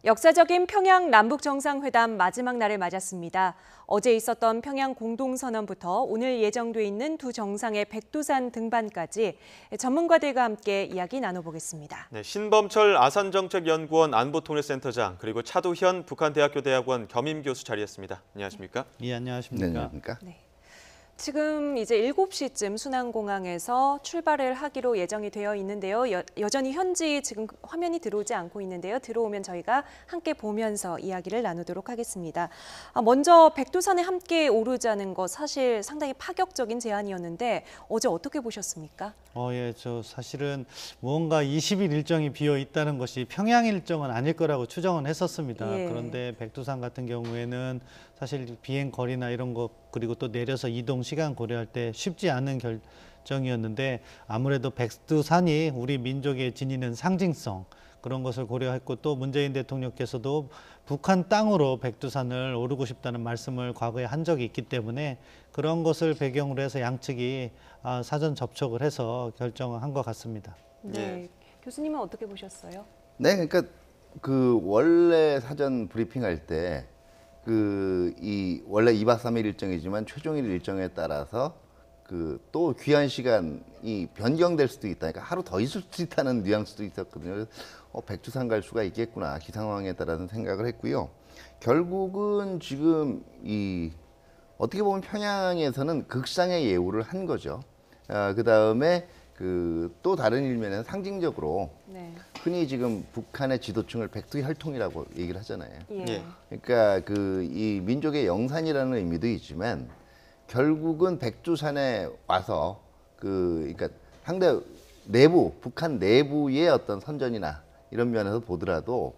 역사적인 평양 남북정상회담 마지막 날을 맞았습니다. 어제 있었던 평양 공동선언부터 오늘 예정돼 있는 두 정상의 백두산 등반까지 전문가들과 함께 이야기 나눠보겠습니다. 네, 신범철 아산정책연구원 안보통일센터장 그리고 차두현 북한대학교대학원 겸임교수 자리했습니다. 안녕하십니까? 예, 안녕하십니까? 네, 안녕하십니까? 네. 지금 이제 7시쯤 순안공항에서 출발을 하기로 예정이 되어 있는데요. 여전히 현지 지금 화면이 들어오지 않고 있는데요. 들어오면 저희가 함께 보면서 이야기를 나누도록 하겠습니다. 먼저 백두산에 함께 오르자는 거 사실 상당히 파격적인 제안이었는데 어제 어떻게 보셨습니까? 예, 저 사실은 무언가 20일 일정이 비어 있다는 것이 평양 일정은 아닐 거라고 추정은 했었습니다. 예. 그런데 백두산 같은 경우에는 사실 비행 거리나 이런 것 그리고 또 내려서 이동 시간 고려할 때 쉽지 않은 결정이었는데 아무래도 백두산이 우리 민족의 지니는 상징성 그런 것을 고려했고 또 문재인 대통령께서도 북한 땅으로 백두산을 오르고 싶다는 말씀을 과거에 한 적이 있기 때문에 그런 것을 배경으로 해서 양측이 사전 접촉을 해서 결정을 한 것 같습니다. 네. 교수님은 어떻게 보셨어요? 네, 그러니까 그 원래 사전 브리핑할 때 원래 2박 3일 일정이지만 최종일 일정에 따라서 또 귀한 시간이 변경될 수도 있다. 그러니까 하루 더 있을 수도 있다는 뉘앙스도 있었거든요. 그래서 백두산 갈 수가 있겠구나. 기상황에 따라서 생각을 했고요. 결국은 지금 어떻게 보면 평양에서는 극상의 예우를 한 거죠. 그 다음에 또 다른 일면에서 상징적으로 네. 흔히 지금 북한의 지도층을 백두혈통이라고 얘기를 하잖아요. 예. 그러니까 이 민족의 영산이라는 의미도 있지만 결국은 백두산에 와서 그러니까 상대 북한 내부의 어떤 선전이나 이런 면에서 보더라도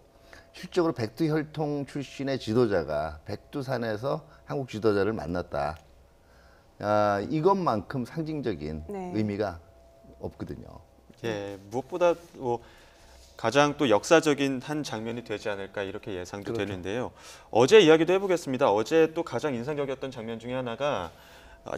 실적으로 백두혈통 출신의 지도자가 백두산에서 한국 지도자를 만났다. 이것만큼 상징적인 네. 의미가 없거든요. 예, 무엇보다 가장 또 역사적인 한 장면이 되지 않을까 이렇게 예상도 그렇죠. 되는데요. 어제 이야기도 해보겠습니다. 어제 또 가장 인상적이었던 장면 중에 하나가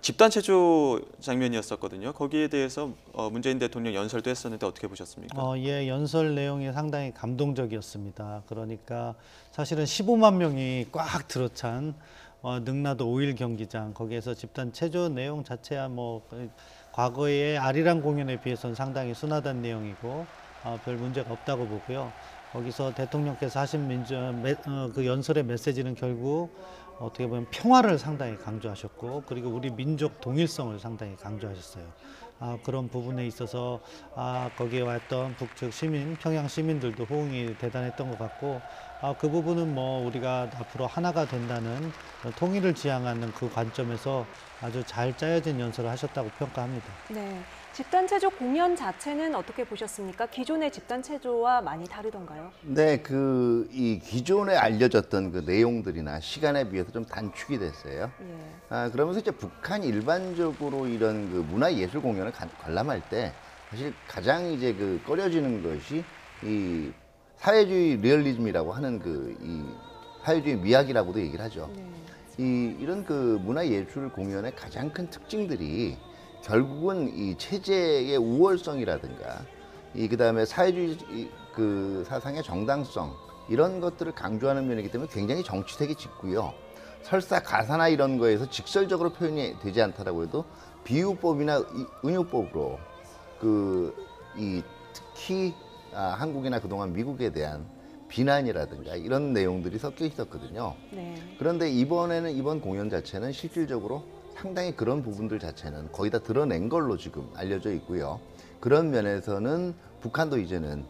집단 체조 장면이었었거든요. 거기에 대해서 문재인 대통령 연설도 했었는데 어떻게 보셨습니까? 예, 연설 내용이 상당히 감동적이었습니다. 그러니까 사실은 15만 명이 꽉 들어찬 능라도 5일 경기장 거기에서 집단 체조 내용 자체야 과거의 아리랑 공연에 비해서는 상당히 순하단 내용이고 별 문제가 없다고 보고요. 거기서 대통령께서 하신 그 연설의 메시지는 결국 어떻게 보면 평화를 상당히 강조하셨고 그리고 우리 민족 동일성을 상당히 강조하셨어요. 그런 부분에 있어서 거기에 왔던 북측 시민, 평양 시민들도 호응이 대단했던 것 같고 그 부분은 우리가 앞으로 하나가 된다는 통일을 지향하는 그 관점에서 아주 잘 짜여진 연설을 하셨다고 평가합니다. 네. 집단 체조 공연 자체는 어떻게 보셨습니까? 기존의 집단 체조와 많이 다르던가요? 네, 이 기존에 알려졌던 그 내용들이나 시간에 비해서 좀 단축이 됐어요. 예. 그러면서 이제 북한이 일반적으로 이런 문화예술 공연을 관람할 때 사실 가장 이제 꺼려지는 것이 이 사회주의 리얼리즘이라고 하는 이 사회주의 미학이라고도 얘기를 하죠. 네. 이런 문화예술 공연의 가장 큰 특징들이 결국은 이 체제의 우월성이라든가 그다음에 사회주의 사상의 정당성 이런 것들을 강조하는 면이기 때문에 굉장히 정치색이 짙고요. 설사 가사나 이런 거에서 직설적으로 표현이 되지 않더라고 해도 비유법이나 은유법으로 특히 한국이나 그동안 미국에 대한 비난이라든가 이런 내용들이 섞여 있었거든요. 네. 그런데 이번 공연 자체는 실질적으로 상당히 그런 부분들 자체는 거의 다 드러낸 걸로 지금 알려져 있고요. 그런 면에서는 북한도 이제는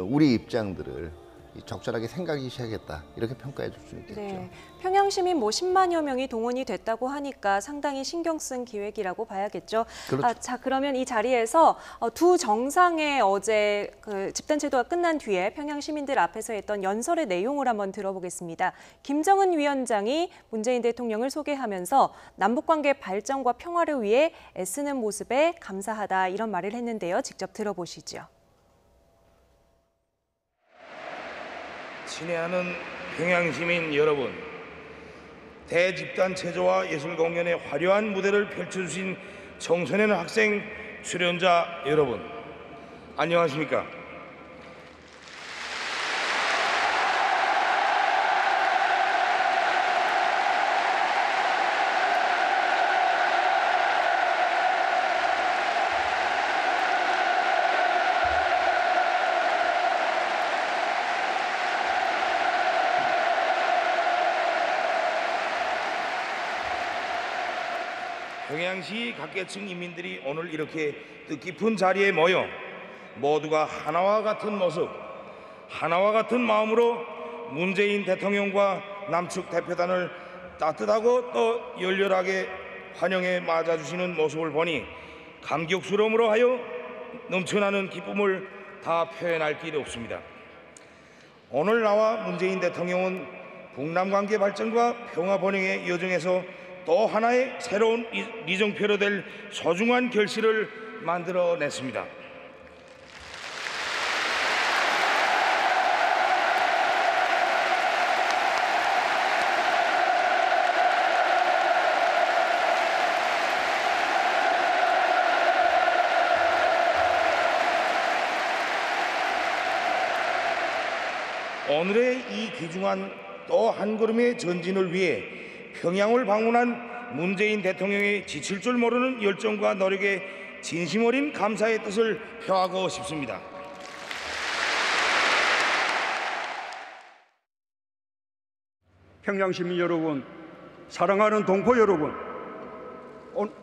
우리 입장들을 적절하게 생각하기 시작했다. 이렇게 평가해 줄 수 있겠죠. 네. 평양 시민 10만여 명이 동원이 됐다고 하니까 상당히 신경 쓴 기획이라고 봐야겠죠. 그렇죠. 자, 그러면 이 자리에서 두 정상의 어제 집단 체도가 끝난 뒤에 평양 시민들 앞에서 했던 연설의 내용을 한번 들어보겠습니다. 김정은 위원장이 문재인 대통령을 소개하면서 남북관계 발전과 평화를 위해 애쓰는 모습에 감사하다 이런 말을 했는데요. 직접 들어보시죠. 친애하는 평양시민 여러분, 대집단 체조와 예술 공연의 화려한 무대를 펼쳐주신 청소년 학생 출연자 여러분, 안녕하십니까? 평양시 각계층 인민들이 오늘 이렇게 뜻깊은 자리에 모여 모두가 하나와 같은 모습, 하나와 같은 마음으로 문재인 대통령과 남측 대표단을 따뜻하고 또 열렬하게 환영해 맞아주시는 모습을 보니 감격스러움으로 하여 넘쳐나는 기쁨을 다 표현할 길이 없습니다. 오늘 나와 문재인 대통령은 북남 관계 발전과 평화 번영의 여정에서 또 하나의 새로운 리정표로 될 소중한 결실을 만들어냈습니다. 오늘의 이 귀중한 또 한 걸음의 전진을 위해 평양을 방문한 문재인 대통령의 지칠 줄 모르는 열정과 노력에 진심 어린 감사의 뜻을 표하고 싶습니다. 평양 시민 여러분, 사랑하는 동포 여러분,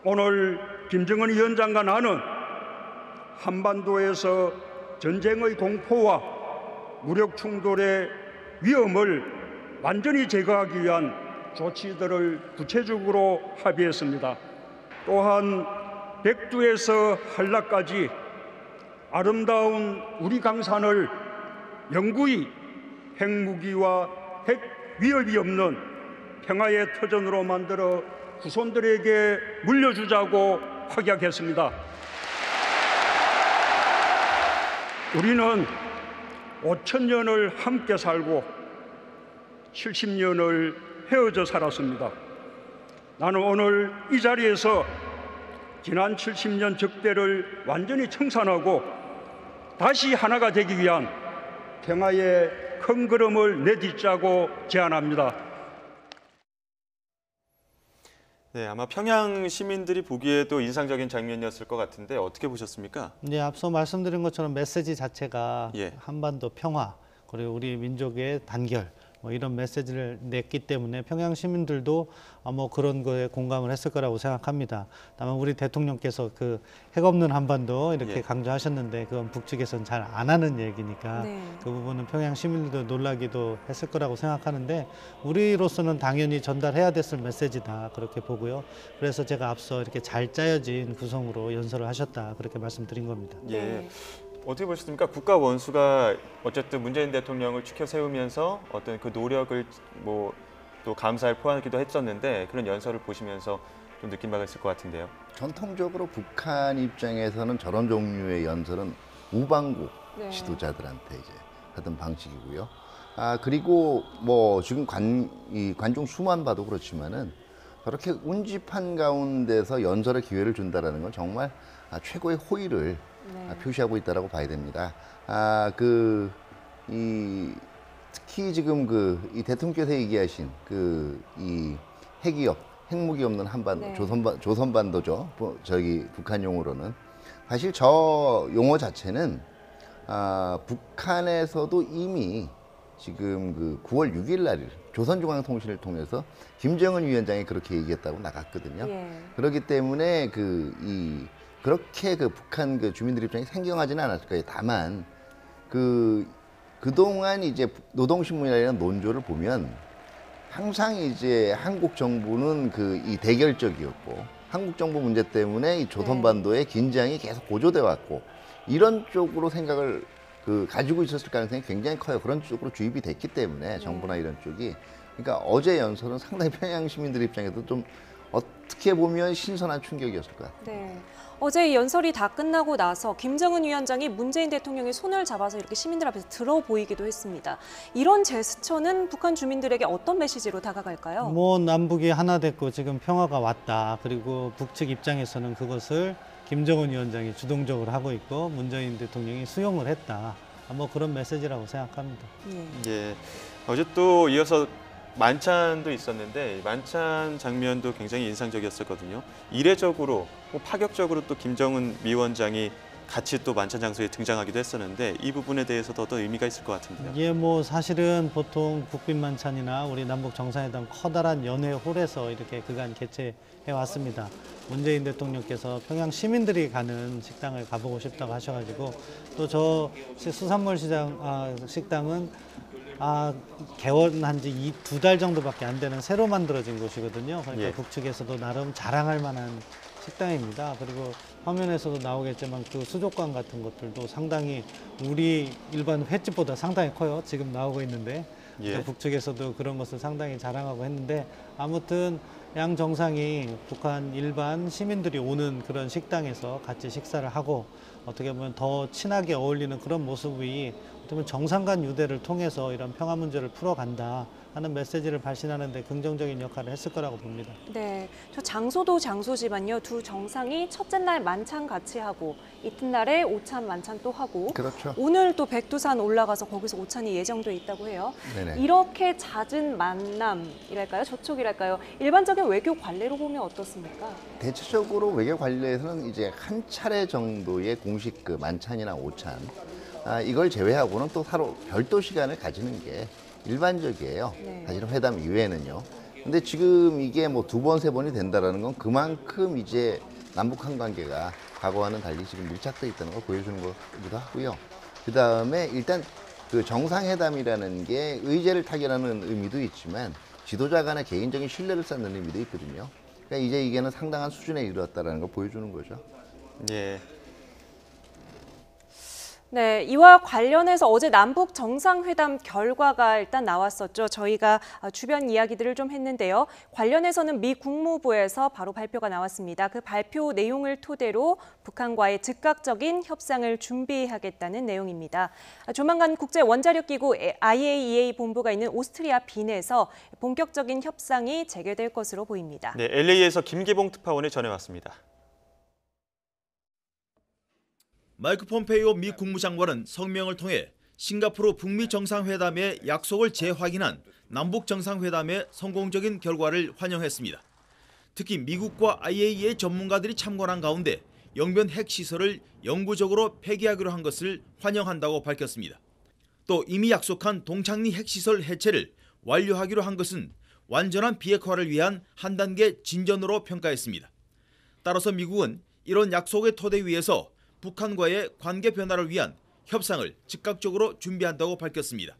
오늘 김정은 위원장과 나는 한반도에서 전쟁의 공포와 무력 충돌의 위험을 완전히 제거하기 위한 조치들을 구체적으로 합의했습니다. 또한 백두에서 한라까지 아름다운 우리 강산을 영구히 핵무기와 핵 위협이 없는 평화의 터전으로 만들어 후손들에게 물려주자고 확약했습니다. 우리는 5,000년을 함께 살고 70년을 헤어져 살았습니다. 나는 오늘 이 자리에서 지난 70년 적대를 완전히 청산하고 다시 하나가 되기 위한 평화의 큰 걸음을 내딛자고 제안합니다. 네, 아마 평양 시민들이 보기에도 인상적인 장면이었을 것 같은데 어떻게 보셨습니까? 네, 앞서 말씀드린 것처럼 메시지 자체가 예. 한반도 평화 그리고 우리 민족의 단결 뭐 이런 메시지를 냈기 때문에 평양 시민들도 뭐 그런 거에 공감을 했을 거라고 생각합니다. 다만 우리 대통령께서 그 핵 없는 한반도 이렇게 예. 강조하셨는데 그건 북측에서는 잘 안 하는 얘기니까 네. 그 부분은 평양 시민들도 놀라기도 했을 거라고 생각하는데 우리로서는 당연히 전달해야 됐을 메시지다 그렇게 보고요. 그래서 제가 앞서 이렇게 잘 짜여진 구성으로 연설을 하셨다 그렇게 말씀드린 겁니다. 예. 네. 어떻게 보셨습니까? 국가 원수가 어쨌든 문재인 대통령을 추켜 세우면서 어떤 그 노력을 뭐 또 감사를 표하기도 했었는데 그런 연설을 보시면서 좀 느낀 바가 있을 것 같은데요. 전통적으로 북한 입장에서는 저런 종류의 연설은 우방국 네. 지도자들한테 이제 하던 방식이고요. 그리고 뭐 지금 관중 수만 봐도 그렇지만은 저렇게 운집한 가운데서 연설의 기회를 준다라는 건 정말 최고의 호의를 네. 표시하고 있다라고 봐야 됩니다. 특히 지금 이 대통령께서 얘기하신 이 핵위협, 핵무기 없는 한반도, 네. 조선반도죠. 북한 용어로는 사실 저 용어 자체는 북한에서도 이미 지금 9월 6일 날 조선중앙통신을 통해서 김정은 위원장이 그렇게 얘기했다고 나갔거든요. 예. 그렇기 때문에 그렇게 북한 주민들 입장이 생경하지는 않았을 거예요. 다만 그동안 이제 노동신문이라는 논조를 보면 항상 이제 한국 정부는 이 대결적이었고 한국 정부 문제 때문에 이 조선반도의 긴장이 계속 고조돼 왔고 이런 쪽으로 생각을 가지고 있었을 가능성이 굉장히 커요. 그런 쪽으로 주입이 됐기 때문에 정부나 이런 쪽이 그러니까 어제 연설은 상당히 평양 시민들 입장에도 좀 어떻게 보면 신선한 충격이었을 것 같아요. 네. 어제 연설이 다 끝나고 나서 김정은 위원장이 문재인 대통령의 손을 잡아서 이렇게 시민들 앞에서 들어 보이기도 했습니다. 이런 제스처는 북한 주민들에게 어떤 메시지로 다가갈까요? 뭐 남북이 하나 됐고 지금 평화가 왔다. 그리고 북측 입장에서는 그것을 김정은 위원장이 주동적으로 하고 있고 문재인 대통령이 수용을 했다. 뭐 그런 메시지라고 생각합니다. 예. 예. 어제 또 이어서 만찬도 있었는데 만찬 장면도 굉장히 인상적이었었거든요. 이례적으로 파격적으로 또 김정은 위원장이 같이 또 만찬 장소에 등장하기도 했었는데 이 부분에 대해서도 어떤 의미가 있을 것 같은데요. 이게 뭐 사실은 보통 국빈 만찬이나 우리 남북 정상회담 커다란 연회 홀에서 이렇게 그간 개최해 왔습니다. 문재인 대통령께서 평양 시민들이 가는 식당을 가보고 싶다고 하셔가지고 또 저 수산물 시장 식당은 개원한 지 2달 정도밖에 안 되는 새로 만들어진 곳이거든요. 그러니까 예. 북측에서도 나름 자랑할 만한 식당입니다. 그리고 화면에서도 나오겠지만 그 수족관 같은 것들도 상당히 우리 일반 횟집보다 상당히 커요. 지금 나오고 있는데 예. 북측에서도 그런 것을 상당히 자랑하고 했는데 아무튼 양 정상이 북한 일반 시민들이 오는 그런 식당에서 같이 식사를 하고 어떻게 보면 더 친하게 어울리는 그런 모습이 어떻게 보면 정상 간 유대를 통해서 이런 평화 문제를 풀어간다 하는 메시지를 발신하는 데 긍정적인 역할을 했을 거라고 봅니다. 네, 저 장소도 장소지만요. 두 정상이 첫째 날 만찬 같이 하고 이튿날에 오찬 만찬 또 하고 그렇죠. 오늘 또 백두산 올라가서 거기서 오찬이 예정돼 있다고 해요. 네네. 이렇게 잦은 만남이랄까요? 접촉이랄까요? 일반적인 외교 관례로 보면 어떻습니까? 대체적으로 외교 관례에서는 이제 한 차례 정도의 공식 그 만찬이나 오찬 이걸 제외하고는 또 서로 별도 시간을 가지는 게 일반적이에요. 네. 사실은 회담 이외에는요. 근데 지금 이게 뭐 2번, 3번이 된다라는 건 그만큼 이제 남북한 관계가 과거와는 달리 지금 밀착돼 있다는 걸 보여주는 거기도 하고요. 그 다음에 일단 그 정상회담이라는 게 의제를 타결하는 의미도 있지만 지도자 간의 개인적인 신뢰를 쌓는 의미도 있거든요. 그러니까 이제 이게는 상당한 수준에 이르렀다라는 걸 보여주는 거죠. 예. 네, 이와 관련해서 어제 남북 정상회담 결과가 일단 나왔었죠. 저희가 주변 이야기들을 좀 했는데요. 관련해서는 미 국무부에서 바로 발표가 나왔습니다. 그 발표 내용을 토대로 북한과의 즉각적인 협상을 준비하겠다는 내용입니다. 조만간 국제 원자력 기구 IAEA 본부가 있는 오스트리아 빈에서 본격적인 협상이 재개될 것으로 보입니다. 네, LA에서 김기봉 특파원이 전해왔습니다. 마이크 폼페이오 미 국무장관은 성명을 통해 싱가포르 북미 정상회담의 약속을 재확인한 남북 정상회담의 성공적인 결과를 환영했습니다. 특히 미국과 IAEA 전문가들이 참관한 가운데 영변 핵시설을 영구적으로 폐기하기로 한 것을 환영한다고 밝혔습니다. 또 이미 약속한 동창리 핵시설 해체를 완료하기로 한 것은 완전한 비핵화를 위한 한 단계 진전으로 평가했습니다. 따라서 미국은 이런 약속의 토대 위에서 북한과의 관계 변화를 위한 협상을 즉각적으로 준비한다고 밝혔습니다.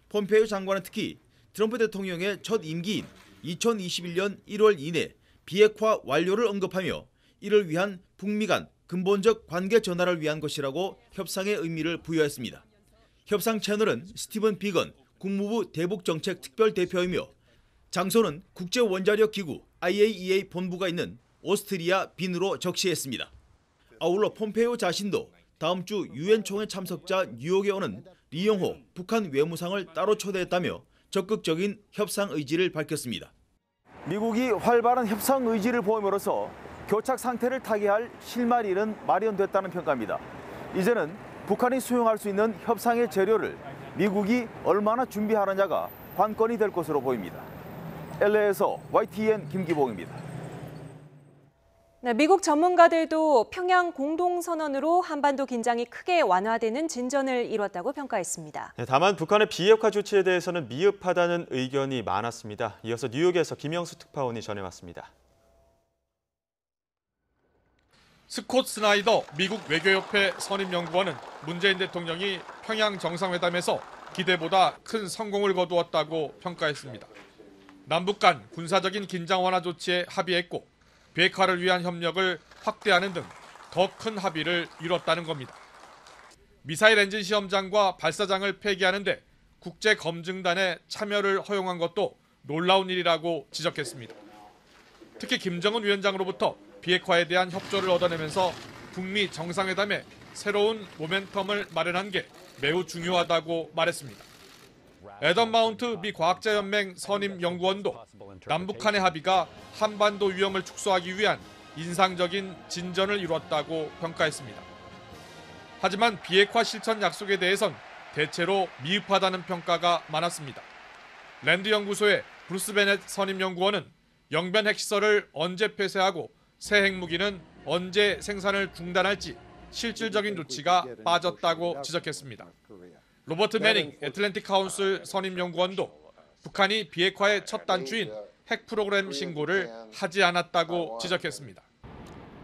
폼페이오 장관은 특히 트럼프 대통령의 첫 임기인 2021년 1월 이내 비핵화 완료를 언급하며 이를 위한 북미 간 근본적 관계 전환을 위한 것이라고 협상의 의미를 부여했습니다. 협상 채널은 스티븐 비건 국무부 대북정책 특별대표이며 장소는 국제원자력기구 IAEA 본부가 있는 오스트리아 빈으로 적시했습니다. 아울러 폼페이오 자신도 다음 주 유엔 총회 참석자 뉴욕에 오는 리용호 북한 외무상을 따로 초대했다며 적극적인 협상 의지를 밝혔습니다. 미국이 활발한 협상 의지를 보임으로써 교착 상태를 타개할 실마리는 마련됐다는 평가입니다. 이제는 북한이 수용할 수 있는 협상의 재료를 미국이 얼마나 준비하느냐가 관건이 될 것으로 보입니다. LA에서 YTN 김기봉입니다. 네, 미국 전문가들도 평양 공동선언으로 한반도 긴장이 크게 완화되는 진전을 이뤘다고 평가했습니다. 네, 다만 북한의 비핵화 조치에 대해서는 미흡하다는 의견이 많았습니다. 이어서 뉴욕에서 김영수 특파원이 전해왔습니다. 스콧 스나이더 미국 외교협회 선임연구원은 문재인 대통령이 평양 정상회담에서 기대보다 큰 성공을 거두었다고 평가했습니다. 남북 간 군사적인 긴장 완화 조치에 합의했고 비핵화를 위한 협력을 확대하는 등 더 큰 합의를 이뤘다는 겁니다. 미사일 엔진 시험장과 발사장을 폐기하는 데 국제검증단의 참여를 허용한 것도 놀라운 일이라고 지적했습니다. 특히 김정은 위원장으로부터 비핵화에 대한 협조를 얻어내면서 북미 정상회담에 새로운 모멘텀을 마련한 게 매우 중요하다고 말했습니다. 애덤 마운트 미 과학자연맹 선임연구원도 남북한의 합의가 한반도 위험을 축소하기 위한 인상적인 진전을 이뤘다고 평가했습니다. 하지만 비핵화 실천 약속에 대해선 대체로 미흡하다는 평가가 많았습니다. 랜드 연구소의 브루스 베넷 선임연구원은 영변 핵시설을 언제 폐쇄하고 새 핵무기는 언제 생산을 중단할지 실질적인 조치가 빠졌다고 지적했습니다. 로버트 매닝 애틀랜틱 카운슬 선임연구원도 북한이 비핵화의 첫 단추인 핵 프로그램 신고를 하지 않았다고 지적했습니다.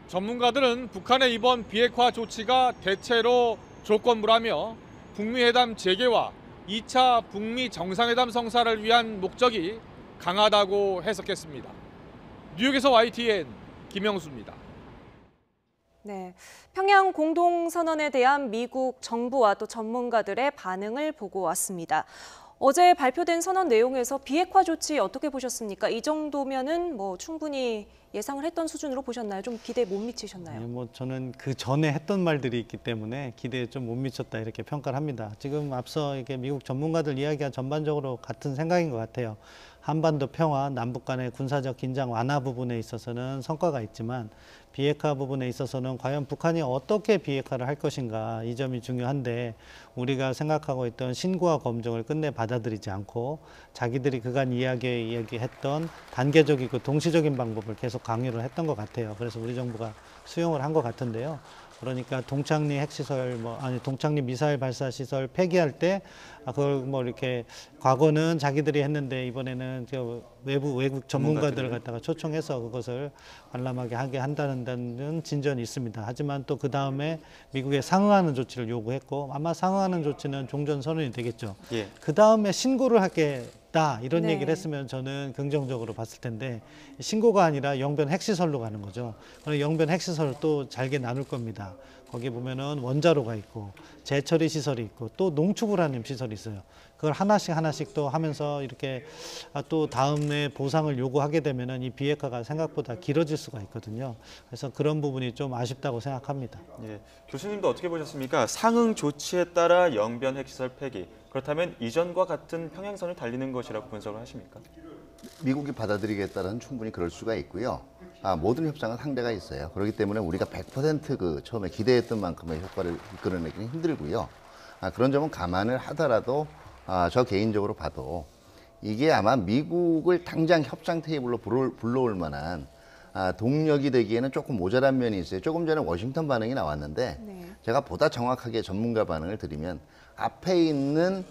전문가들은 북한의 이번 비핵화 조치가 대체로 조건부라며 북미 회담 재개와 2차 북미 정상회담 성사를 위한 목적이 강하다고 해석했습니다. 뉴욕에서 YTN 김영수입니다. 네, 평양 공동선언에 대한 미국 정부와 또 전문가들의 반응을 보고 왔습니다. 어제 발표된 선언 내용에서 비핵화 조치 어떻게 보셨습니까? 이 정도면은 뭐 충분히 예상을 했던 수준으로 보셨나요? 좀 기대에 못 미치셨나요? 네, 뭐 저는 그 전에 했던 말들이 있기 때문에 기대에 좀 못 미쳤다 이렇게 평가를 합니다. 지금 앞서 이렇게 미국 전문가들 이야기가 전반적으로 같은 생각인 것 같아요. 한반도 평화, 남북 간의 군사적 긴장 완화 부분에 있어서는 성과가 있지만 비핵화 부분에 있어서는 과연 북한이 어떻게 비핵화를 할 것인가 이 점이 중요한데 우리가 생각하고 있던 신고와 검증을 끝내 받아들이지 않고 자기들이 그간 이야기했던 단계적이고 동시적인 방법을 계속 강요를 했던 것 같아요. 그래서 우리 정부가 수용을 한 것 같은데요. 그러니까 동창리 핵시설, 동창리 미사일 발사 시설 폐기할 때 그걸 뭐 이렇게 과거는 자기들이 했는데 이번에는 외국 전문가들을 갖다가 초청해서 그것을 관람하게 하게 한다는 데는 진전이 있습니다. 하지만 또 그 다음에 미국에 상응하는 조치를 요구했고 아마 상응하는 조치는 종전 선언이 되겠죠. 예. 그 다음에 신고를 하겠다 이런 네. 얘기를 했으면 저는 긍정적으로 봤을 텐데 신고가 아니라 영변 핵시설로 가는 거죠. 그럼 영변 핵시설을 또 잘게 나눌 겁니다. 거기 보면은 원자로가 있고 재처리 시설이 있고 또 농축우라늄 시설이 있어요. 그걸 하나씩 또 하면서 이렇게 또 다음에 보상을 요구하게 되면은 이 비핵화가 생각보다 길어질 수가 있거든요. 그래서 그런 부분이 좀 아쉽다고 생각합니다. 예, 교수님도 어떻게 보셨습니까? 상응 조치에 따라 영변 핵시설 폐기. 그렇다면 이전과 같은 평행선을 달리는 것이라고 분석을 하십니까? 미국이 받아들이겠다는 충분히 그럴 수가 있고요. 모든 협상은 상대가 있어요. 그렇기 때문에 우리가 100% 그 처음에 기대했던 만큼의 효과를 이끌어내기는 힘들고요. 그런 점은 감안을 하더라도 저 개인적으로 봐도 이게 아마 미국을 당장 협상 테이블로 불러올 만한 동력이 되기에는 조금 모자란 면이 있어요. 조금 전에 워싱턴 반응이 나왔는데 네. 제가 보다 정확하게 전문가 반응을 드리면 앞에 있는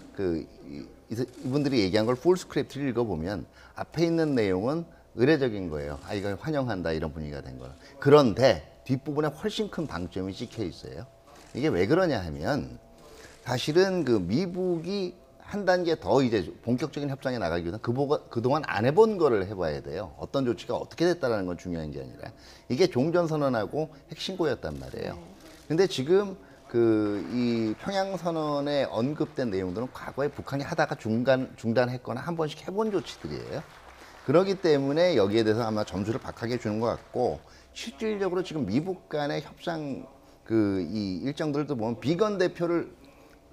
이분들이 얘기한 걸 풀 스크립트를 읽어보면 앞에 있는 내용은 의례적인 거예요. 이걸 환영한다 이런 분위기가 된 거예요. 그런데 뒷부분에 훨씬 큰 방점이 찍혀 있어요. 이게 왜 그러냐 하면 사실은 그 미국이 한 단계 더 이제 본격적인 협상에 나가기 위해서 그동안 안 해본 거를 해봐야 돼요. 어떤 조치가 어떻게 됐다는 건 중요한 게 아니라 이게 종전선언하고 핵신고였단 말이에요. 근데 지금 이 평양선언에 언급된 내용들은 과거에 북한이 하다가 중단했거나 한 번씩 해본 조치들이에요. 그렇기 때문에 여기에 대해서 아마 점수를 박하게 주는 것 같고 실질적으로 지금 미국 간의 협상 이 일정들도 보면 비건 대표를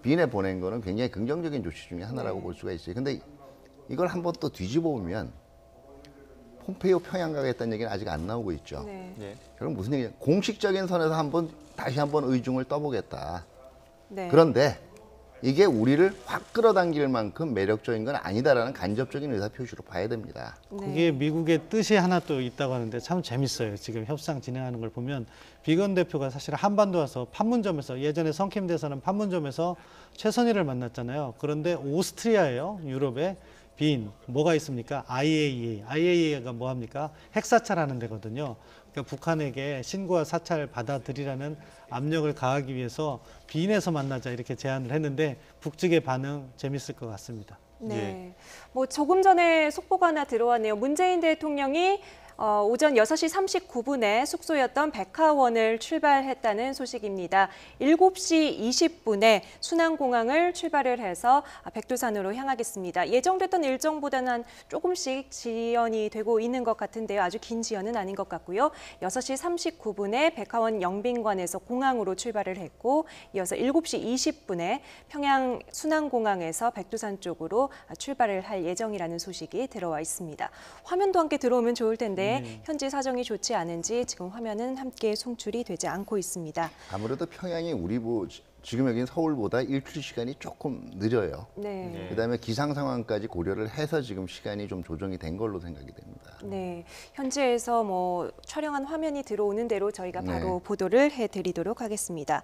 빈에 보낸 거는 굉장히 긍정적인 조치 중에 하나라고 볼 수가 있어요. 근데 이걸 한번 또 뒤집어 보면 폼페이오 평양 가겠다는 얘기는 아직 안 나오고 있죠. 네. 예. 그럼 무슨 얘기냐? 공식적인 선에서 다시 한번 의중을 떠보겠다. 네. 그런데 이게 우리를 확 끌어당길 만큼 매력적인 건 아니다라는 간접적인 의사표시로 봐야 됩니다. 그게 미국의 뜻이 하나 또 있다고 하는데 참 재밌어요. 지금 협상 진행하는 걸 보면 비건 대표가 사실 한반도 와서 판문점에서 예전에 성킴 대사는 판문점에서 최선희를 만났잖아요. 그런데 오스트리아예요. 유럽에 빈 뭐가 있습니까? IAEA가 뭐 합니까? 핵사찰하는 데거든요. 그러니까 북한에게 신고와 사찰 받아들이라는 압력을 가하기 위해서 빈에서 만나자 이렇게 제안을 했는데 북측의 반응 재밌을 것 같습니다. 네. 뭐 조금 전에 속보가 하나 들어왔네요. 문재인 대통령이 오전 6시 39분에 숙소였던 백화원을 출발했다는 소식입니다. 7시 20분에 순안공항을 출발을 해서 백두산으로 향하겠습니다. 예정됐던 일정보다는 조금씩 지연이 되고 있는 것 같은데요. 아주 긴 지연은 아닌 것 같고요. 6시 39분에 백화원 영빈관에서 공항으로 출발을 했고 이어서 7시 20분에 평양 순안공항에서 백두산 쪽으로 출발을 할 예정이라는 소식이 들어와 있습니다. 화면도 함께 들어오면 좋을 텐데 현지 사정이 좋지 않은지 지금 화면은 함께 송출이 되지 않고 있습니다. 아무래도 평양이 지금 여기는 서울보다 일출 시간이 조금 늦어요. 네. 그다음에 기상 상황까지 고려를 해서 지금 시간이 좀 조정이 된 걸로 생각이 됩니다. 네, 현지에서 뭐 촬영한 화면이 들어오는 대로 저희가 바로 네. 보도를 해드리도록 하겠습니다.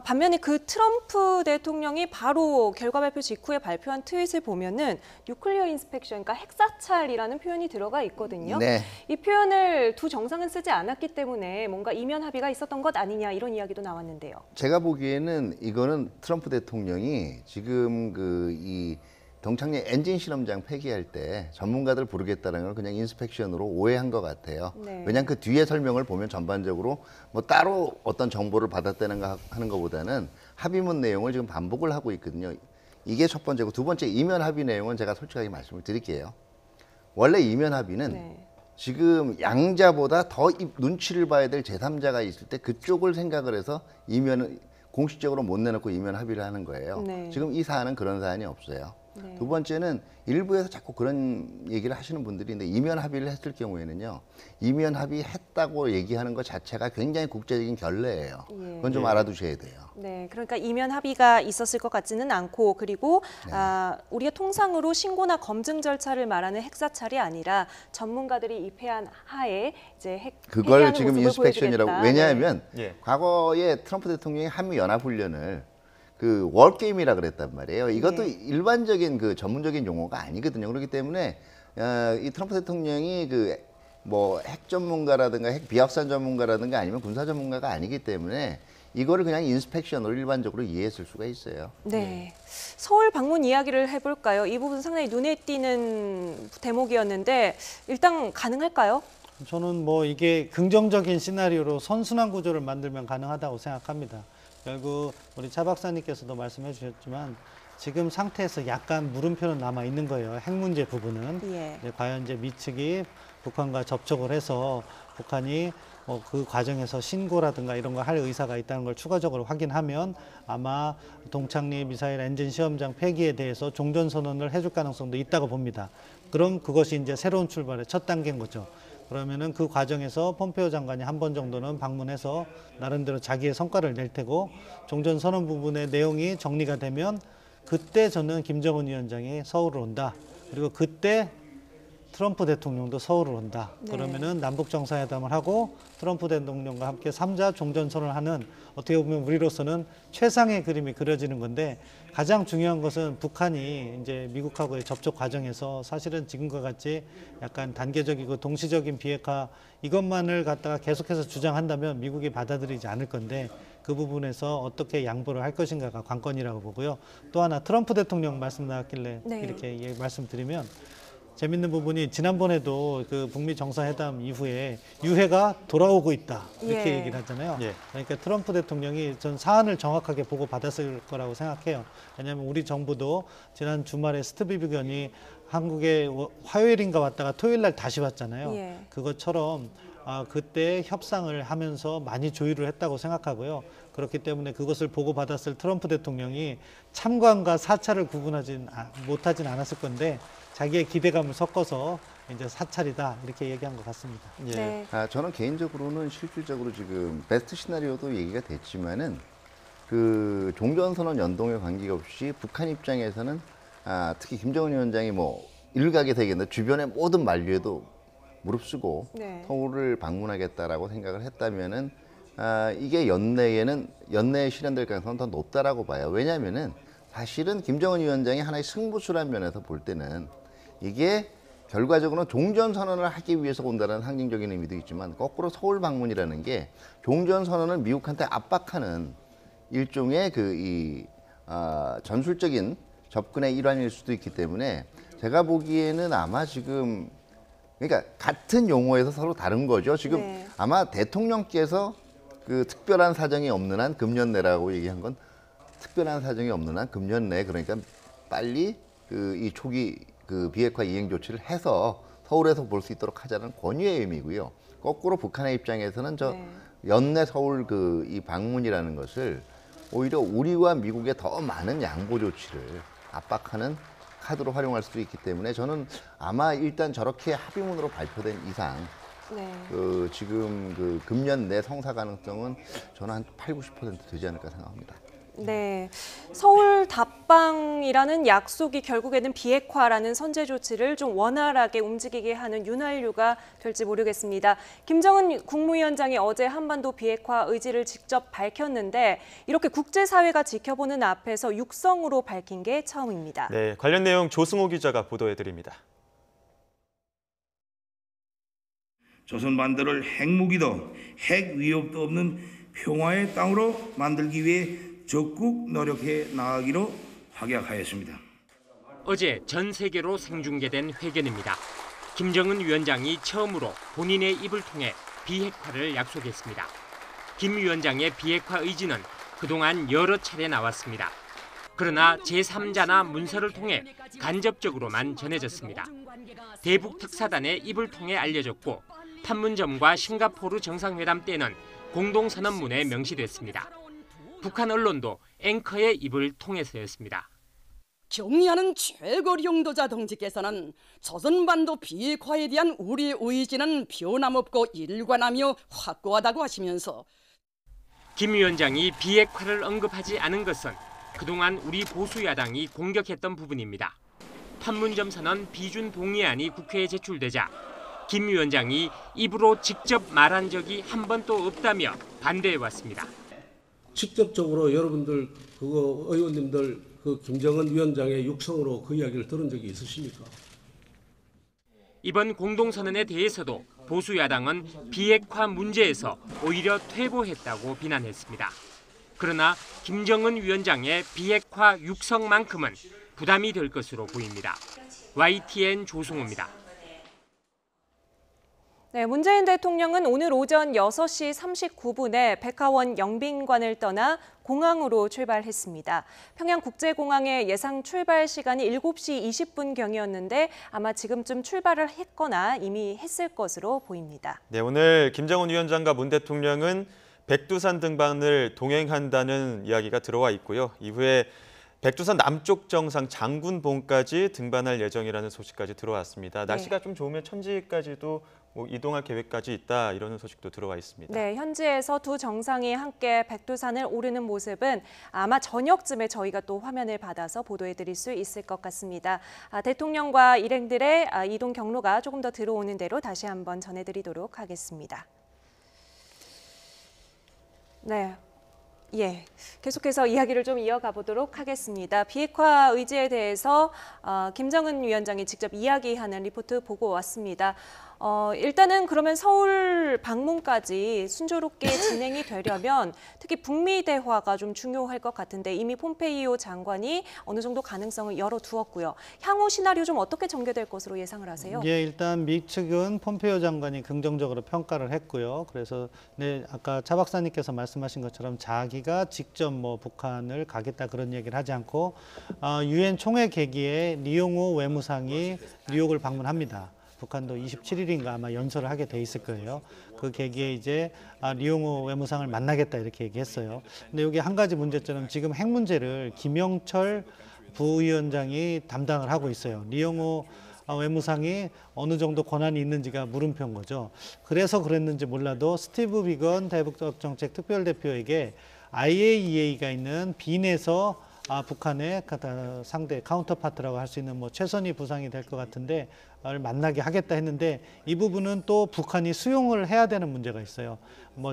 반면에 그 트럼프 대통령이 바로 결과 발표 직후에 발표한 트윗을 보면은 뉴클리어 인스펙션, 그러니까 핵사찰이라는 표현이 들어가 있거든요. 네. 이 표현을 두 정상은 쓰지 않았기 때문에 뭔가 이면 합의가 있었던 것 아니냐 이런 이야기도 나왔는데요. 제가 보기에는 이거는 트럼프 대통령이 지금 이 동창리 엔진 실험장 폐기할 때 전문가들 부르겠다는 걸 그냥 인스펙션으로 오해한 것 같아요. 네. 왜냐하면 그 뒤에 설명을 보면 전반적으로 뭐 따로 어떤 정보를 받았다는 거 하는 것보다는 합의문 내용을 지금 반복을 하고 있거든요. 이게 첫 번째고, 두 번째 이면 합의 내용은 제가 솔직하게 말씀을 드릴게요. 원래 이면 합의는 네. 지금 양자보다 더 눈치를 봐야 될 제3자가 있을 때 그쪽을 생각을 해서 이면은 공식적으로 못 내놓고 이면 합의를 하는 거예요. 네. 지금 이 사안은 그런 사안이 없어요. 네. 두 번째는 일부에서 자꾸 그런 얘기를 하시는 분들이 있는데, 이면 합의를 했을 경우에는요, 이면 합의했다고 얘기하는 것 자체가 굉장히 국제적인 결례예요. 예. 그건 좀 알아두셔야 돼요. 네, 그러니까 이면 합의가 있었을 것 같지는 않고, 그리고 우리가 통상으로 신고나 검증 절차를 말하는 핵사찰이 아니라 전문가들이 입회한 하에 이제 그걸 폐기하는 지금 모습을 인스펙션이라고. 보여주겠다. 왜냐하면 네. 과거에 트럼프 대통령이 한미 연합 훈련을 그 월게임이라 그랬단 말이에요. 이것도 네. 일반적인 그 전문적인 용어가 아니거든요. 그렇기 때문에 이 트럼프 대통령이 그 뭐 핵 전문가라든가 핵 비확산 전문가라든가 아니면 군사 전문가가 아니기 때문에 이거를 그냥 인스펙션으로 일반적으로 이해했을 수가 있어요. 네, 서울 방문 이야기를 해볼까요? 이 부분 상당히 눈에 띄는 대목이었는데 일단 가능할까요? 저는 뭐 이게 긍정적인 시나리오로 선순환 구조를 만들면 가능하다고 생각합니다. 결국 우리 차 박사님께서도 말씀해 주셨지만 지금 상태에서 약간 물음표는 남아 있는 거예요. 핵 문제 부분은. 예. 이제 과연 이제 미 측이 북한과 접촉을 해서 북한이 그 과정에서 신고라든가 이런 걸 할 의사가 있다는 걸 추가적으로 확인하면 아마 동창리 미사일 엔진 시험장 폐기에 대해서 종전선언을 해줄 가능성도 있다고 봅니다. 그럼 그것이 이제 새로운 출발의 첫 단계인 거죠. 그러면은 그 과정에서 폼페이오 장관이 한 번 정도는 방문해서 나름대로 자기의 성과를 낼 테고, 종전선언 부분의 내용이 정리가 되면 그때 저는 김정은 위원장이 서울을 온다. 그리고 그때 트럼프 대통령도 서울을 온다. 네. 그러면은 남북 정상회담을 하고 트럼프 대통령과 함께 3자 종전선언을 하는, 어떻게 보면 우리로서는 최상의 그림이 그려지는 건데, 가장 중요한 것은 북한이 이제 미국하고의 접촉 과정에서 사실은 지금과 같이 약간 단계적이고 동시적인 비핵화 이것만을 갖다가 계속해서 주장한다면 미국이 받아들이지 않을 건데, 그 부분에서 어떻게 양보를 할 것인가가 관건이라고 보고요. 또 하나 트럼프 대통령 말씀 나왔길래 네. 이렇게 말씀드리면, 재밌는 부분이 지난번에도 그 북미 정상회담 이후에 유해가 돌아오고 있다 이렇게 예. 얘기를 하잖아요. 예. 그러니까 트럼프 대통령이 전 사안을 정확하게 보고 받았을 거라고 생각해요. 왜냐하면 우리 정부도 지난 주말에 스티브 비건이 한국에 화요일인가 왔다가 토요일 날 다시 왔잖아요. 예. 그것처럼 그때 협상을 하면서 많이 조율을 했다고 생각하고요. 그렇기 때문에 그것을 보고받았을 트럼프 대통령이 참관과 사찰을 못하진 않았을 건데, 자기의 기대감을 섞어서 이제 사찰이다 이렇게 얘기한 것 같습니다. 예. 네. 저는 개인적으로는 실질적으로 지금 베스트 시나리오도 얘기가 됐지만은 그 종전선언 연동에 관계없이 북한 입장에서는 특히 김정은 위원장이 뭐 일각에 되겠는데 주변의 모든 만류에도 무릅쓰고 네. 서울을 방문하겠다라고 생각을 했다면은 이게 연내에 실현될 가능성은 더 높다라고 봐요. 왜냐하면은 사실은 김정은 위원장이 하나의 승부수란 면에서 볼 때는 이게 결과적으로는 종전선언을 하기 위해서 온다는 상징적인 의미도 있지만, 거꾸로 서울 방문이라는 게 종전선언을 미국한테 압박하는 일종의 전술적인 접근의 일환일 수도 있기 때문에, 제가 보기에는 아마 지금 그러니까 같은 용어에서 서로 다른 거죠. 지금 네. 아마 대통령께서 그 특별한 사정이 없는 한 금년 내라고 얘기한 건, 특별한 사정이 없는 한 금년 내, 그러니까 빨리 이 초기 그 비핵화 이행 조치를 해서 서울에서 볼 수 있도록 하자는 권유의 의미고요. 거꾸로 북한의 입장에서는 네. 연내 서울 이 방문이라는 것을 오히려 우리와 미국의 더 많은 양보 조치를 압박하는 카드로 활용할 수도 있기 때문에, 저는 아마 일단 저렇게 합의문으로 발표된 이상 네. 지금 금년 내 성사 가능성은 저는 한 80~90% 되지 않을까 생각합니다. 네, 서울 답방이라는 약속이 결국에는 비핵화라는 선제 조치를 좀 원활하게 움직이게 하는 윤활유가 될지 모르겠습니다. 김정은 국무위원장이 어제 한반도 비핵화 의지를 직접 밝혔는데 이렇게 국제사회가 지켜보는 앞에서 육성으로 밝힌 게 처음입니다. 네, 관련 내용 조승호 기자가 보도해드립니다. 조선 반도를 핵무기도 핵 위협도 없는 평화의 땅으로 만들기 위해 적극 노력해 나가기로 확약하였습니다. 어제 전 세계로 생중계된 회견입니다. 김정은 위원장이 처음으로 본인의 입을 통해 비핵화를 약속했습니다. 김 위원장의 비핵화 의지는 그동안 여러 차례 나왔습니다. 그러나 제3자나 문서를 통해 간접적으로만 전해졌습니다. 대북 특사단의 입을 통해 알려졌고 판문점과 싱가포르 정상회담 때는 공동선언문에 명시됐습니다. 북한 언론도 앵커의 입을 통해서였습니다. 경의하는 최고 용도자 동지께서는 조선반도 비핵화에 대한 우리의 의지는 변함없고 일관하며 확고하다고 하시면서 김 위원장이 비핵화를 언급하지 않은 것은 그동안 우리 보수야당이 공격했던 부분입니다. 판문점 선언 비준 동의안이 국회에 제출되자 김 위원장이 입으로 직접 말한 적이 한 번도 없다며 반대해왔습니다. 직접적으로 여러분들 의원님들 김정은 위원장의 육성으로 그 이야기를 들은 적이 있으십니까? 이번 공동선언에 대해서도 보수야당은 비핵화 문제에서 오히려 퇴보했다고 비난했습니다. 그러나 김정은 위원장의 비핵화 육성만큼은 부담이 될 것으로 보입니다. YTN 조승호입니다. 네, 문재인 대통령은 오늘 오전 6시 39분에 백화원 영빈관을 떠나 공항으로 출발했습니다. 평양국제공항의 예상 출발 시간이 7시 20분경이었는데 아마 지금쯤 출발을 했거나 이미 했을 것으로 보입니다. 네, 오늘 김정은 위원장과 문 대통령은 백두산 등반을 동행한다는 이야기가 들어와 있고요. 이후에 백두산 남쪽 정상 장군봉까지 등반할 예정이라는 소식까지 들어왔습니다. 날씨가 좀 좋으면 천지까지도 이동할 계획까지 있다 이러는 소식도 들어와 있습니다. 네, 현지에서 두 정상이 함께 백두산을 오르는 모습은 아마 저녁쯤에 저희가 또 화면을 받아서 보도해드릴 수 있을 것 같습니다. 대통령과 일행들의 이동 경로가 조금 더 들어오는 대로 다시 한번 전해드리도록 하겠습니다. 네. 예, 계속해서 이야기를 좀 이어가 보도록 하겠습니다. 비핵화 의지에 대해서 김정은 위원장이 직접 이야기하는 리포트 보고 왔습니다. 일단은 그러면 서울 방문까지 순조롭게 진행이 되려면 특히 북미 대화가 좀 중요할 것 같은데 이미 폼페이오 장관이 어느 정도 가능성을 열어두었고요. 향후 시나리오 좀 어떻게 전개될 것으로 예상을 하세요? 예, 일단 미 측은 폼페이오 장관이 긍정적으로 평가를 했고요. 그래서 아까 차 박사님께서 말씀하신 것처럼 자기가 직접 북한을 가겠다 그런 얘기를 하지 않고 유엔 총회 계기에 리용호 외무상이 뉴욕을 방문합니다. 북한도 27일인가 아마 연설을 하게 돼 있을 거예요. 그 계기에 이제 리용호 외무상을 만나겠다 이렇게 얘기했어요. 근데 여기 한 가지 문제점은 지금 핵 문제를 김영철 부위원장이 담당을 하고 있어요. 리용호 외무상이 어느 정도 권한이 있는지가 물음표인 거죠. 그래서 그랬는지 몰라도 스티브 비건 대북정책 특별대표에게 IAEA가 있는 빈에서 북한의 상대 카운터파트라고 할 수 있는 최선희 부상이 될 것 같은데 만나게 하겠다 했는데 이 부분은 또 북한이 수용을 해야 되는 문제가 있어요.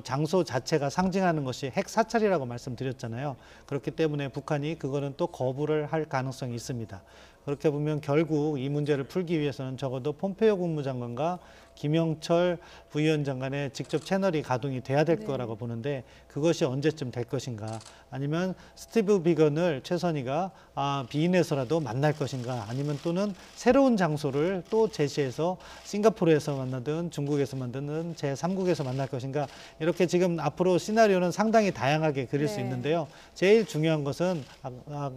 장소 자체가 상징하는 것이 핵 사찰이라고 말씀드렸잖아요. 그렇기 때문에 북한이 그거는 또 거부를 할 가능성이 있습니다. 그렇게 보면 결국 이 문제를 풀기 위해서는 적어도 폼페이오 국무장관과 김영철 부위원장 간에 직접 채널이 가동이 돼야 될 거라고 보는데 그것이 언제쯤 될 것인가 아니면 스티브 비건을 최선희가 비인에서라도 만날 것인가 아니면 또는 새로운 장소를 또 제시해서 싱가포르에서 만나든 중국에서 만드는 제3국에서 만날 것인가 이렇게 지금 앞으로 시나리오는 상당히 다양하게 그릴 수 있는데요. 제일 중요한 것은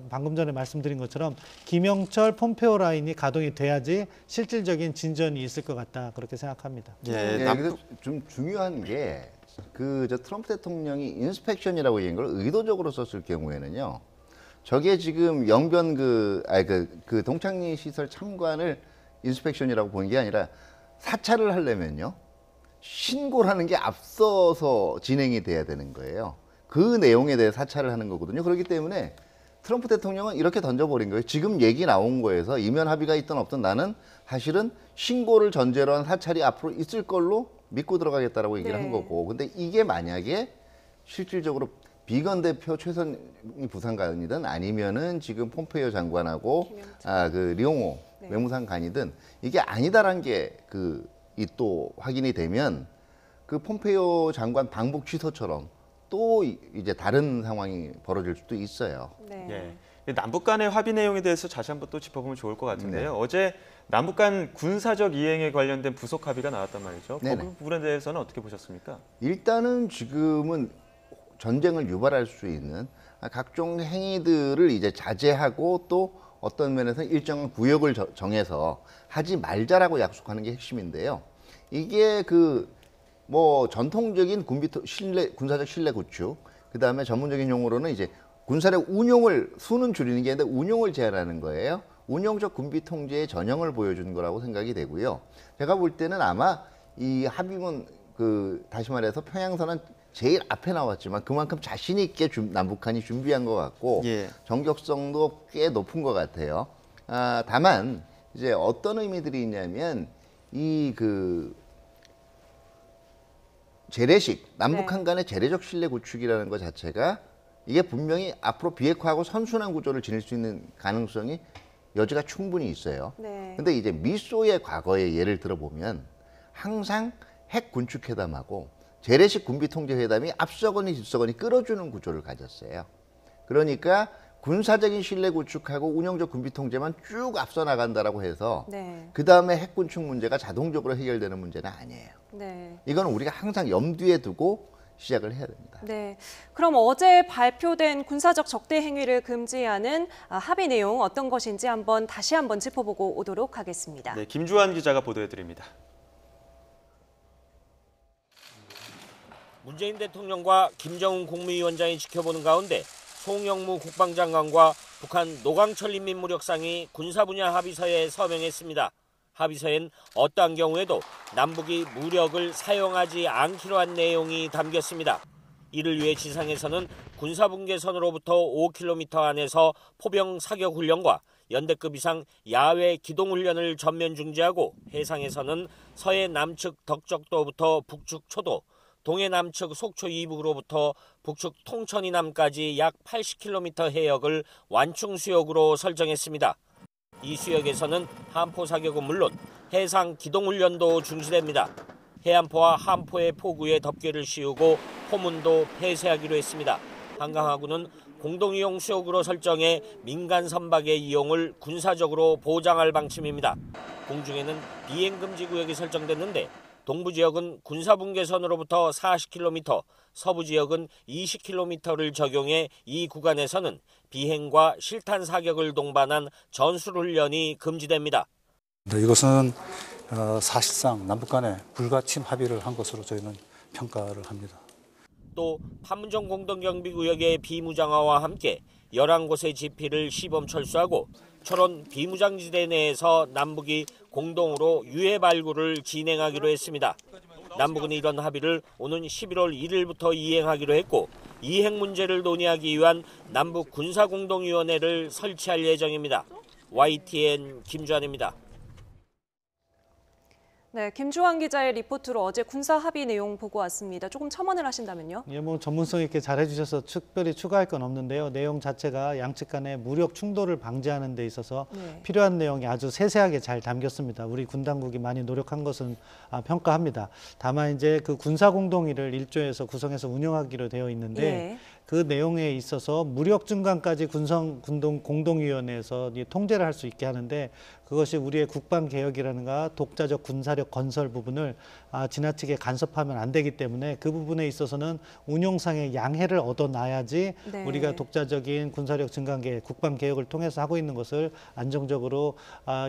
방금 전에 말씀드린 것처럼 김영철 폼페이오 라인이 가동이 돼야지 실질적인 진전이 있을 것 같다 그렇게 생각합니다. 여기서 좀 중요한 게 트럼프 대통령이 인스펙션이라고 얘기한 걸 의도적으로 썼을 경우에는요. 저게 지금 영변 동창리 시설 참관을 인스펙션이라고 보는 게 아니라 사찰을 하려면요. 신고를 하는 게 앞서서 진행이 돼야 되는 거예요. 그 내용에 대해 사찰을 하는 거거든요. 그렇기 때문에 트럼프 대통령은 이렇게 던져버린 거예요. 지금 얘기 나온 거에서 이면 합의가 있든 없든 나는 사실은 신고를 전제로 한 사찰이 앞으로 있을 걸로 믿고 들어가겠다라고 얘기를 한 거고. 근데 이게 만약에 실질적으로 비건 대표 최선희 부산관이든 아니면은 지금 폼페이오 장관하고 그 리옹호 외무상 관이든 이게 아니다라는 게 이 또 확인이 되면 그 폼페이오 장관 방북 취소처럼 또 이제 다른 상황이 벌어질 수도 있어요. 예. 남북 간의 합의 내용에 대해서 다시 한번 또 짚어보면 좋을 것 같은데요. 어제 남북 간 군사적 이행에 관련된 부속 합의가 나왔단 말이죠. 그 부분에 대해서는 어떻게 보셨습니까? 일단은 지금은 전쟁을 유발할 수 있는 각종 행위들을 이제 자제하고 또 어떤 면에서 일정한 구역을 정해서 하지 말자라고 약속하는 게 핵심인데요. 이게 뭐 전통적인 군사적 신뢰 구축, 그 다음에 전문적인 용어로는 이제 군사력 운용을 수는 줄이는 게 아니라 운용을 제한하는 거예요. 운용적 군비 통제의 전형을 보여준 거라고 생각이 되고요. 제가 볼 때는 아마 이 합의문 다시 말해서 평양선언 제일 앞에 나왔지만 그만큼 자신 있게 남북한이 준비한 것 같고 정격성도 꽤 높은 것 같아요. 다만 이제 어떤 의미들이 있냐면 이 재래식 남북한 간의 재래적 신뢰 구축이라는 것 자체가 이게 분명히 앞으로 비핵화하고 선순환 구조를 지닐 수 있는 가능성이 여지가 충분히 있어요. 근데 이제 미소의 과거의 예를 들어보면 항상 핵 군축 회담하고 재래식 군비 통제 회담이 앞서거니 뒤서거니 끌어주는 구조를 가졌어요. 그러니까 군사적인 신뢰 구축하고 운영적 군비 통제만 쭉 앞서 나간다라고 해서 그 다음에 핵 군축 문제가 자동적으로 해결되는 문제는 아니에요. 이건 우리가 항상 염두에 두고 시작을 해야 됩니다. 그럼 어제 발표된 군사적 적대 행위를 금지하는 합의 내용 어떤 것인지 다시 한번 짚어보고 오도록 하겠습니다. 김주환 기자가 보도해드립니다. 문재인 대통령과 김정은 국무위원장이 지켜보는 가운데 송영무 국방장관과 북한 노광철 인민무력상이 군사 분야 합의서에 서명했습니다. 합의서엔 어떠한 경우에도 남북이 무력을 사용하지 않기로 한 내용이 담겼습니다. 이를 위해 지상에서는 군사분계선으로부터 5km 안에서 포병 사격 훈련과 연대급 이상 야외 기동훈련을 전면 중지하고 해상에서는 서해 남측 덕적도부터 북측 초도, 동해 남측 속초 이북으로부터 북측 통천 이남까지 약 80km 해역을 완충 수역으로 설정했습니다. 이 수역에서는 함포 사격은 물론 해상 기동훈련도 중지됩니다. 해안포와 함포의 포구에 덮개를 씌우고 포문도 폐쇄하기로 했습니다. 한강하구는 공동이용 수역으로 설정해 민간 선박의 이용을 군사적으로 보장할 방침입니다. 공중에는 비행금지 구역이 설정됐는데 동부 지역은 군사분계선으로부터 40km, 서부 지역은 20km를 적용해 이 구간에서는 비행과 실탄 사격을 동반한 전술훈련이 금지됩니다. 이것은 사실상 남북 간에 불가침 합의를 한 것으로 저희는 평가를 합니다. 또 판문점 공동경비구역의 비무장화와 함께 11곳의 지피를 시범 철수하고 철원 비무장지대 내에서 남북이 공동으로 유해 발굴을 진행하기로 했습니다. 남북은 이런 합의를 오는 11월 1일부터 이행하기로 했고 이행 문제를 논의하기 위한 남북 군사공동위원회를 설치할 예정입니다. YTN 김주환입니다. 김주환 기자의 리포트로 어제 군사 합의 내용 보고 왔습니다. 조금 첨언을 하신다면요? 뭐 전문성 있게 잘 해주셔서 특별히 추가할 건 없는데요. 내용 자체가 양측 간의 무력 충돌을 방지하는 데 있어서 필요한 내용이 아주 세세하게 잘 담겼습니다. 우리 군 당국이 많이 노력한 것은 평가합니다. 다만 이제 그 군사 공동위를 1조에서 구성해서 운영하기로 되어 있는데 그 내용에 있어서 무력 증강까지 공동위원회에서 통제를 할 수 있게 하는데 그것이 우리의 국방 개혁이라든가 독자적 군사력 건설 부분을 지나치게 간섭하면 안 되기 때문에 그 부분에 있어서는 운용상의 양해를 얻어놔야지 우리가 독자적인 군사력 증강 계획, 국방 개혁을 통해서 하고 있는 것을 안정적으로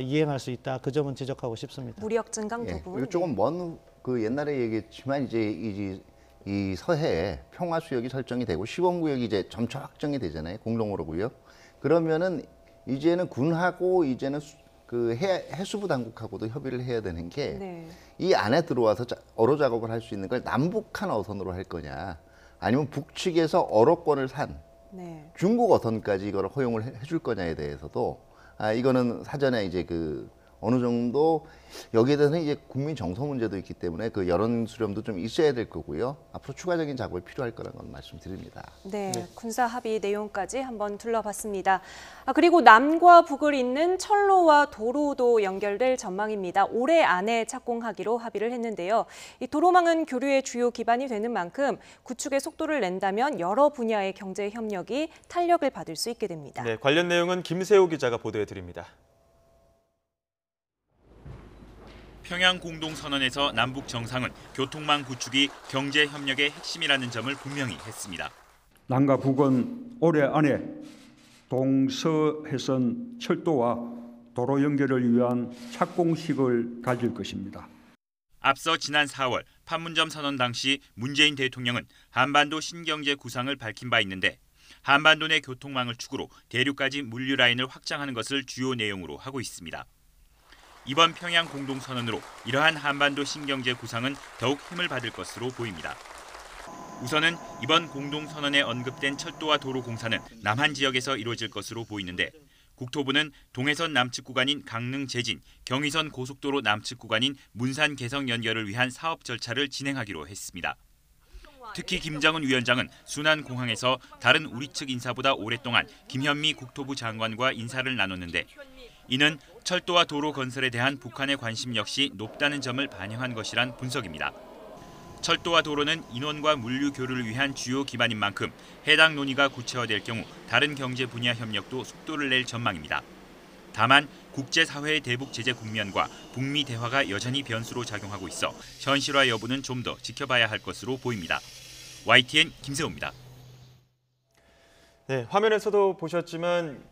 이행할 수 있다. 그 점은 지적하고 싶습니다. 무력 증강 부분. 조금 먼 옛날에 얘기했지만 이제 이 서해에 평화 수역이 설정이 되고 시범구역이 이제 점차 확정이 되잖아요. 공동으로 구역. 그러면은 이제는 군하고 이제는 그 해수부 당국하고도 협의를 해야 되는 게 이 안에 들어와서 어로 작업을 할 수 있는 걸 남북한 어선으로 할 거냐 아니면 북측에서 어로권을 산 네. 중국 어선까지 이걸 허용을 해줄 거냐에 대해서도 이거는 사전에 이제 그 어느 정도 여기에 대해서는 이제 국민 정서 문제도 있기 때문에 그 여론 수렴도 좀 있어야 될 거고요. 앞으로 추가적인 작업이 필요할 거라는 건 말씀드립니다. 네, 군사 합의 내용까지 한번 둘러봤습니다. 그리고 남과 북을 잇는 철로와 도로도 연결될 전망입니다. 올해 안에 착공하기로 합의를 했는데요. 이 도로망은 교류의 주요 기반이 되는 만큼 구축의 속도를 낸다면 여러 분야의 경제 협력이 탄력을 받을 수 있게 됩니다. 네, 관련 내용은 김세호 기자가 보도해 드립니다. 평양 공동선언에서 남북 정상은 교통망 구축이 경제 협력의 핵심이라는 점을 분명히 했습니다. 남과 북은 올해 안에 동서해선 철도와 도로 연결을 위한 착공식을 가질 것입니다. 앞서 지난 4월 판문점 선언 당시 문재인 대통령은 한반도 신경제 구상을 밝힌 바 있는데 한반도 내 교통망을 축으로 대륙까지 물류 라인을 확장하는 것을 주요 내용으로 하고 있습니다. 이번 평양 공동선언으로 이러한 한반도 신경제 구상은 더욱 힘을 받을 것으로 보입니다. 우선은 이번 공동선언에 언급된 철도와 도로 공사는 남한 지역에서 이루어질 것으로 보이는데 국토부는 동해선 남측 구간인 강릉 제진, 경의선 고속도로 남측 구간인 문산 개성 연결을 위한 사업 절차를 진행하기로 했습니다. 특히 김정은 위원장은 순안공항에서 다른 우리 측 인사보다 오랫동안 김현미 국토부 장관과 인사를 나눴는데 이는 철도와 도로 건설에 대한 북한의 관심 역시 높다는 점을 반영한 것이란 분석입니다. 철도와 도로는 인원과 물류 교류를 위한 주요 기반인 만큼 해당 논의가 구체화될 경우 다른 경제 분야 협력도 속도를 낼 전망입니다. 다만 국제사회의 대북 제재 국면과 북미 대화가 여전히 변수로 작용하고 있어 현실화 여부는 좀 더 지켜봐야 할 것으로 보입니다. YTN 김세호입니다. 네, 화면에서도 보셨지만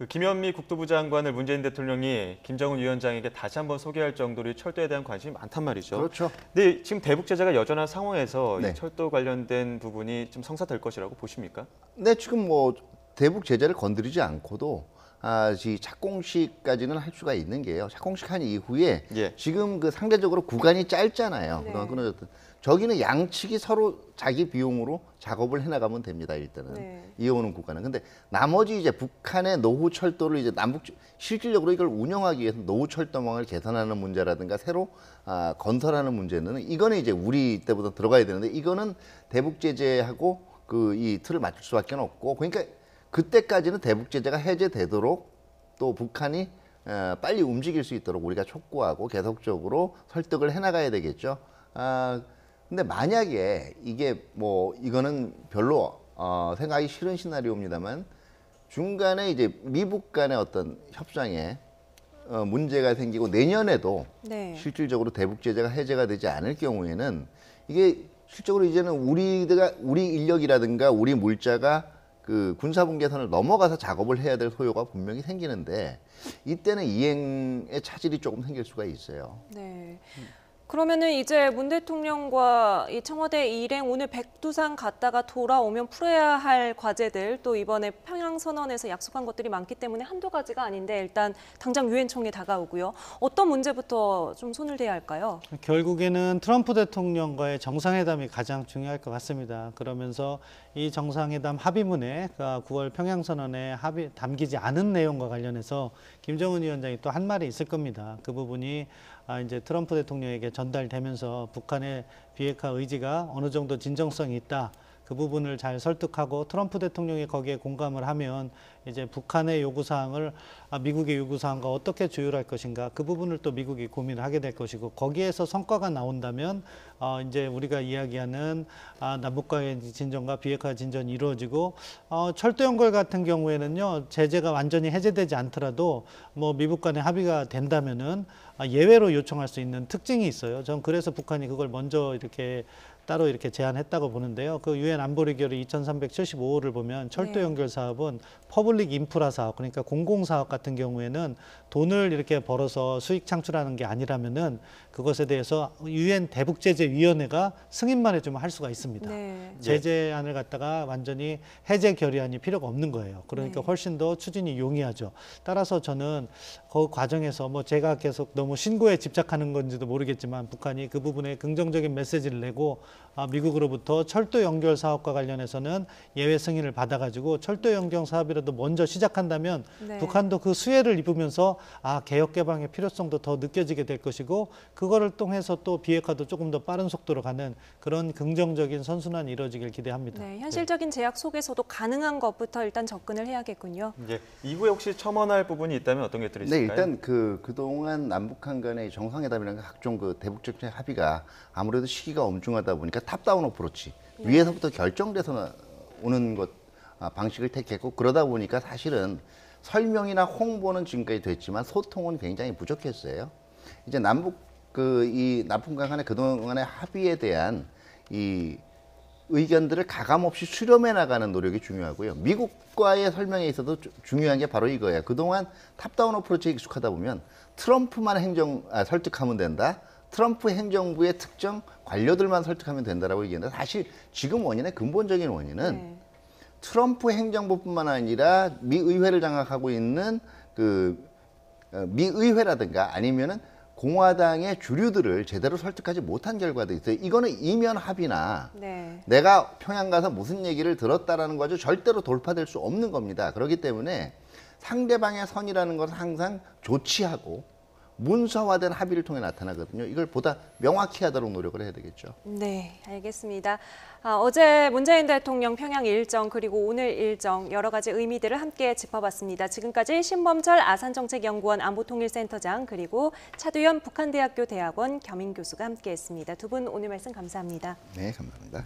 김현미 국토부 장관을 문재인 대통령이 김정은 위원장에게 다시 한번 소개할 정도로 철도에 대한 관심이 많단 말이죠. 그렇죠. 근데 지금 대북 제재가 여전한 상황에서 네. 이 철도 관련된 부분이 좀 성사될 것이라고 보십니까? 네, 지금 뭐 대북 제재를 건드리지 않고도 이 착공식까지는 할 수가 있는 게요. 착공식 한 이후에 지금 그 상대적으로 구간이 짧잖아요. 그동안 끊어졌던. 저기는 양측이 서로 자기 비용으로 작업을 해나가면 됩니다. 일단은 이어오는 구간은. 근데 나머지 이제 북한의 노후 철도를 이제 남북 실질적으로 이걸 운영하기 위해서 노후 철도망을 개선하는 문제라든가 새로 건설하는 문제는 이거는 이제 우리 때보다 들어가야 되는데 이거는 대북 제재하고 그 이 틀을 맞출 수밖에 없고 그러니까 그때까지는 대북 제재가 해제되도록 또 북한이 빨리 움직일 수 있도록 우리가 촉구하고 계속적으로 설득을 해나가야 되겠죠. 근데 만약에 이게 뭐 이거는 별로 생각하기 싫은 시나리오입니다만 중간에 이제 미북 간의 어떤 협상에 문제가 생기고 내년에도 실질적으로 대북 제재가 해제가 되지 않을 경우에는 이게 실적으로 이제는 우리 인력이라든가 우리 물자가 그 군사분계선을 넘어가서 작업을 해야 될 소요가 분명히 생기는데 이때는 이행의 차질이 조금 생길 수가 있어요. 네. 그러면은 이제 문 대통령과 이 청와대 일행 오늘 백두산 갔다가 돌아오면 풀어야 할 과제들 또 이번에 평양 선언에서 약속한 것들이 많기 때문에 한두 가지가 아닌데 일단 당장 유엔 총회 다가오고요. 어떤 문제부터 좀 손을 대야 할까요? 결국에는 트럼프 대통령과의 정상회담이 가장 중요할 것 같습니다. 그러면서 이 정상회담 합의문에 9월 평양 선언에 담기지 않은 내용과 관련해서 김정은 위원장이 또 한 말이 있을 겁니다. 그 부분이 이제 트럼프 대통령에게 전달되면서 북한의 비핵화 의지가 어느 정도 진정성이 있다. 그 부분을 잘 설득하고 트럼프 대통령이 거기에 공감을 하면 이제 북한의 요구사항을 미국의 요구사항과 어떻게 조율할 것인가 그 부분을 또 미국이 고민을 하게 될 것이고 거기에서 성과가 나온다면 이제 우리가 이야기하는 남북과의 진전과 비핵화 진전이 이루어지고 철도 연결 같은 경우에는요 제재가 완전히 해제되지 않더라도 뭐 미북 간의 합의가 된다면은 예외로 요청할 수 있는 특징이 있어요. 전 그래서 북한이 그걸 먼저 이렇게 따로 이렇게 제안했다고 보는데요. 그 유엔 안보리 결의 2375호를 보면 철도 연결 사업은 퍼블릭 인프라 사업, 그러니까 공공사업 같은 경우에는 돈을 이렇게 벌어서 수익 창출하는 게 아니라면은 그것에 대해서 유엔 대북제재위원회가 승인만 해주면 할 수가 있습니다. 제재안을 갖다가 완전히 해제 결의안이 필요가 없는 거예요. 그러니까 훨씬 더 추진이 용이하죠. 따라서 저는 그 과정에서 뭐 제가 계속 너무 신고에 집착하는 건지도 모르겠지만 북한이 그 부분에 긍정적인 메시지를 내고 미국으로부터 철도 연결 사업과 관련해서는 예외 승인을 받아가지고 철도 연결 사업이라도 먼저 시작한다면 네. 북한도 그 수혜를 입으면서 개혁 개방의 필요성도 더 느껴지게 될 것이고 그거를 통해서 또 비핵화도 조금 더 빠른 속도로 가는 그런 긍정적인 선순환이 이루어지길 기대합니다. 네, 현실적인 제약 속에서도 가능한 것부터 일단 접근을 해야겠군요. 예, 이후에 혹시 첨언할 부분이 있다면 어떤 것들이 있을까요? 네, 일단 그동안 남북한 간의 정상회담이라는 각종 대북적 합의가 아무래도 시기가 엄중하다 보니까 탑다운 어프로치, 위에서부터 결정돼서 오는 것 방식을 택했고 그러다 보니까 사실은 설명이나 홍보는 지금까지 됐지만 소통은 굉장히 부족했어요. 이제 이 남북한 간의 그동안의 합의에 대한 이 의견들을 가감없이 수렴해 나가는 노력이 중요하고요. 미국과의 설명에 있어도 중요한 게 바로 이거예요. 그동안 탑다운 어프로치에 익숙하다 보면 트럼프만 설득하면 된다. 트럼프 행정부의 특정 관료들만 설득하면 된다라고 얘기했는데 사실 지금 근본적인 원인은 트럼프 행정부뿐만 아니라 미 의회를 장악하고 있는 미 의회라든가 아니면은 공화당의 주류들을 제대로 설득하지 못한 결과도 있어요. 이거는 이면 합의나 내가 평양 가서 무슨 얘기를 들었다라는 거죠. 절대로 돌파될 수 없는 겁니다. 그렇기 때문에 상대방의 선이라는 것은 항상 조치하고 문서화된 합의를 통해 나타나거든요. 이걸 보다 명확히 하도록 노력을 해야 되겠죠. 네, 알겠습니다. 어제 문재인 대통령 평양 일정 그리고 오늘 일정 여러 가지 의미들을 함께 짚어봤습니다. 지금까지 신범철 아산정책연구원 안보통일센터장 그리고 차두현 북한대학교 대학원 겸임교수가 함께했습니다. 두 분 오늘 말씀 감사합니다. 네, 감사합니다.